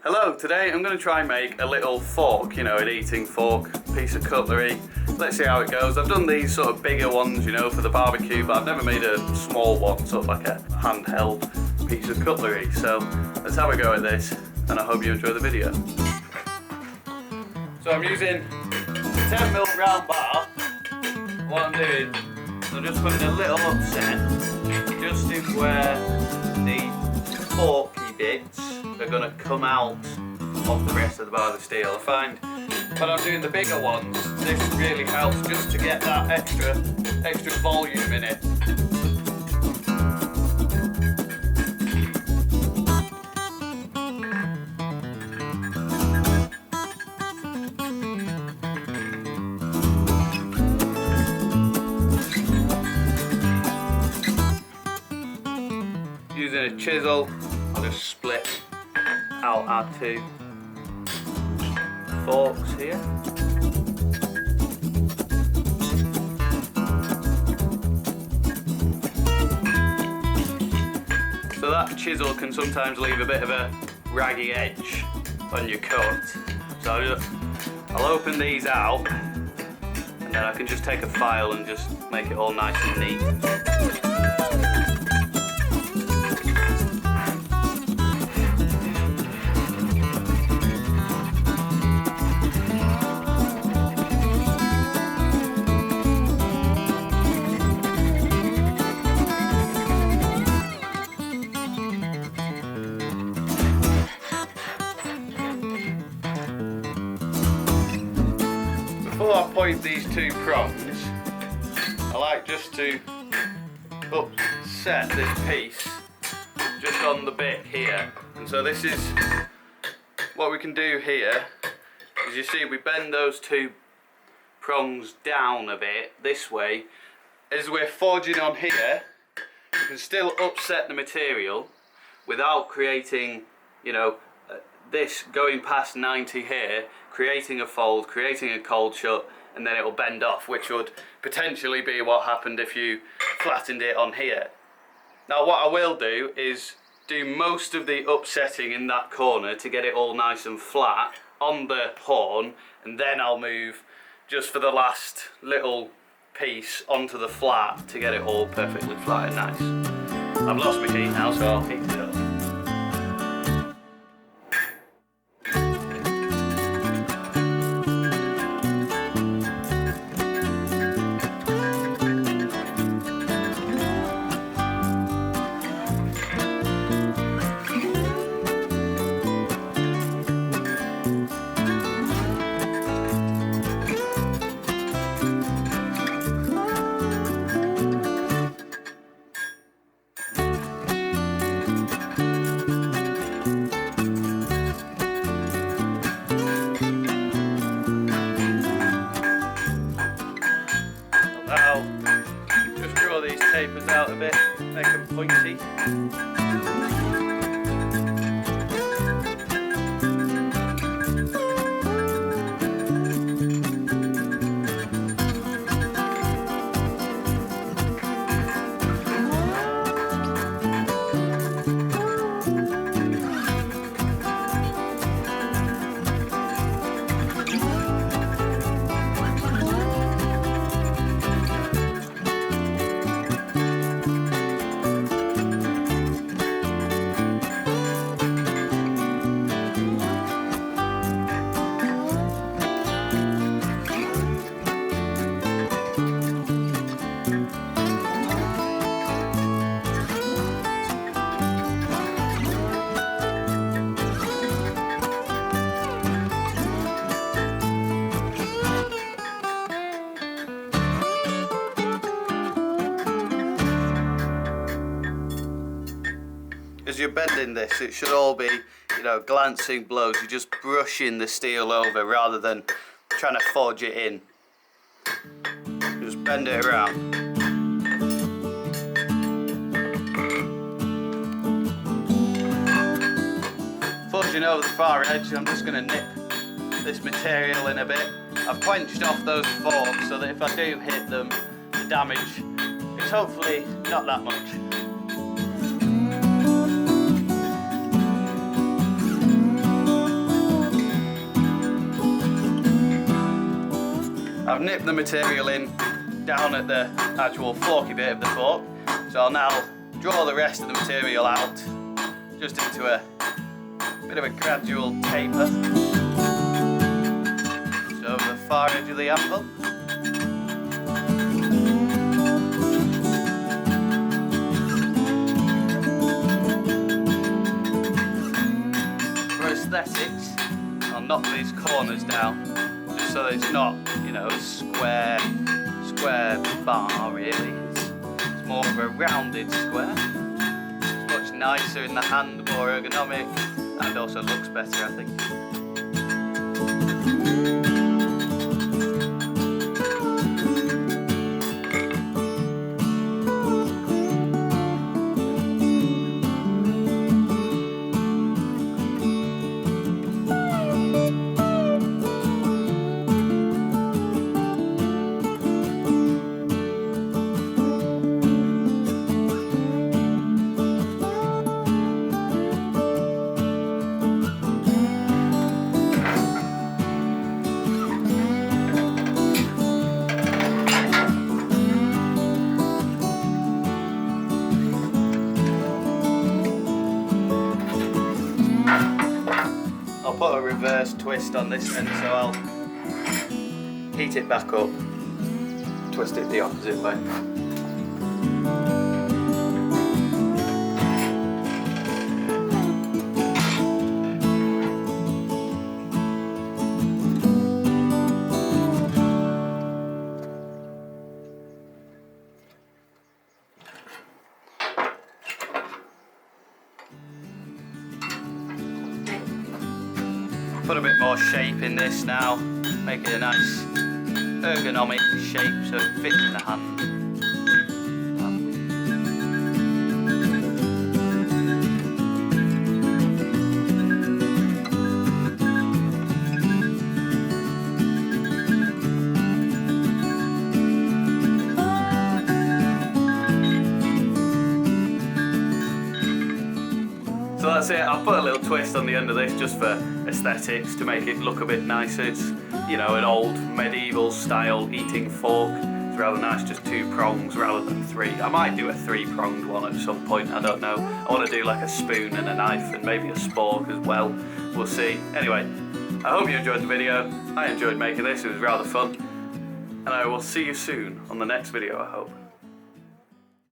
Hello, today I'm going to try and make a little fork, you know, an eating fork, piece of cutlery. Let's see how it goes. I've done these sort of bigger ones, you know, for the barbecue, but I've never made a small one, sort of like a handheld piece of cutlery. So let's have a go at this, and I hope you enjoy the video. So I'm using 10mm round bar. What I'm doing, I'm just putting a little upset just in where the forky bits are going to come out of the rest of the bar of steel. I find when I'm doing the bigger ones, this really helps just to get that extra volume in it. Using a chisel, I'll just split out our two forks here. So that chisel can sometimes leave a bit of a raggy edge on your cut. So I'll open these out, and then I can just take a file and just make it all nice and neat. Before I point these two prongs, I like just to upset this piece just on the bit here. And so this is what we can do here. As you see, we bend those two prongs down a bit this way. As we're forging on here, you can still upset the material without creating, you know, this going past 90 here, creating a fold, creating a cold shut, and then it'll bend off, which would potentially be what happened if you flattened it on here. Now what I will do is do most of the upsetting in that corner to get it all nice and flat on the horn, and then I'll move just for the last little piece onto the flat to get it all perfectly flat and nice. I've lost my heat now, so I'll heat it up. Just draw these tapers out a bit, make them pointy. As you're bending this, it should all be, you know, glancing blows. You're just brushing the steel over rather than trying to forge it in. Just bend it around. Forging over the far edge, I'm just going to nip this material in a bit. I've quenched off those forks so that if I do hit them, the damage is hopefully not that much. nip the material in down at the actual forky bit of the fork. So I'll now draw the rest of the material out just into a bit of a gradual taper. So over the far edge of the anvil. For aesthetics, I'll knock these corners down just so that it's not, you know, a square bar really. It's more of a rounded square. It's much nicer in the hand, more ergonomic, and also looks better, I think. I'll put a reverse twist on this end, so I'll heat it back up, twist it the opposite way. Put a bit more shape in this now, make it a nice ergonomic shape so it fits in the hand. So that's it. I'll put a little twist on the end of this just for aesthetics to make it look a bit nicer. It's, you know, an old medieval style eating fork. It's rather nice, just 2 prongs rather than 3. I might do a 3-pronged one at some point, I don't know. I want to do like a spoon and a knife and maybe a spork as well. We'll see. Anyway, I hope you enjoyed the video. I enjoyed making this, it was rather fun. And I will see you soon on the next video, I hope.